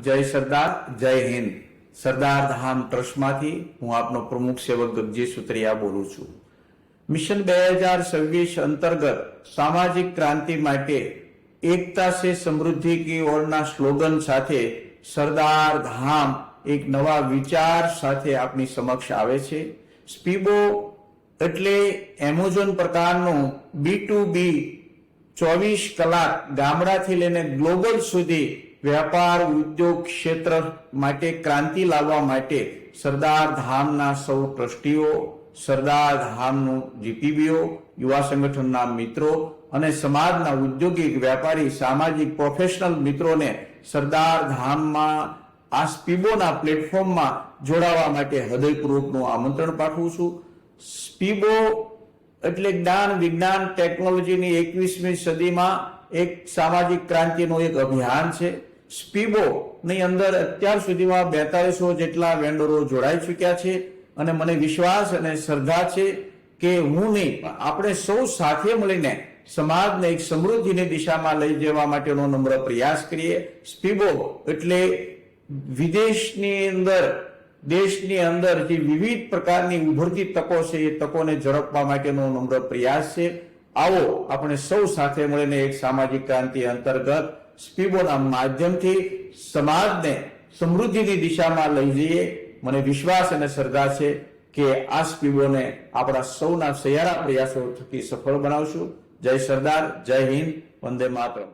જય સરદાર, જય હિન્દ. સરદાર ધામ ટ્રસ્ટમાંથી હું આપનો પ્રમુખ સેવક ગગજી સુત્રિયા બોલું છું. મિશન 2026 અંતર્ગત સામાજિક ક્રાંતિ માટે એકતા સે સમૃદ્ધિ કી ઓરના સ્લોગન સાથે સરદાર ધામ એક નવા વિચાર સાથે આપની સમક્ષ આવે છે. સ્પીબો એટલે એમેઝોન પ્રકારનું B2B 24 કલાક ગામડાથી લઈને ગ્લોબલ સુધી વ્યાપાર ઉદ્યોગ ક્ષેત્ર માટે ક્રાંતિ લાવવા માટે સરદાર ધામના સૌ ટ્રસ્ટીઓ, સરદાર ધામનું GPBO, યુવા સંગઠનના મિત્રો અને સમાજના ઉદ્યોગિક, વ્યાપારી, સામાજિક, પ્રોફેશનલ મિત્રોને સરદાર ધામમાં આ સ્પીબોના પ્લેટફોર્મમાં જોડાવા માટે હૃદયપૂર્વકનું આમંત્રણ પાઠવું છું. સ્પીબો એટલે જ્ઞાન, વિજ્ઞાન, ટેકનોલોજીની 21મી સદીમાં એક સામાજિક ક્રાંતિનું એક અભિયાન છે. સ્પીબો ની અંદર અત્યાર સુધીમાં 4200 જેટલા વેન્ડરો જોડાઈ ચુક્યા છે અને મને વિશ્વાસ અને શ્રદ્ધા છે કે હું નહીં, આપણે સૌ સાથે મળીને સમાજને એક સમૃદ્ધિની દિશામાં લઈ જવા માટેનો નમ્ર પ્રયાસ કરીએ. સ્પીબો એટલે વિદેશની અંદર, દેશની અંદર જે વિવિધ પ્રકારની ઉભરતી તકો છે એ તકોને ઝડપવા માટેનો નમ્ર પ્રયાસ છે. આવો આપણે સૌ સાથે મળીને એક સામાજિક ક્રાંતિ અંતર્ગત સ્પીબોના માધ્યમથી સમાજને સમૃદ્ધિની દિશામાં લઈ જઈએ. મને વિશ્વાસ અને શ્રદ્ધા છે કે આ સ્પીબોને આપણા સૌના સહિયારા પ્રયાસો થકી સફળ બનાવશું. જય સરદાર, જય હિન્દ, વંદે માતરમ.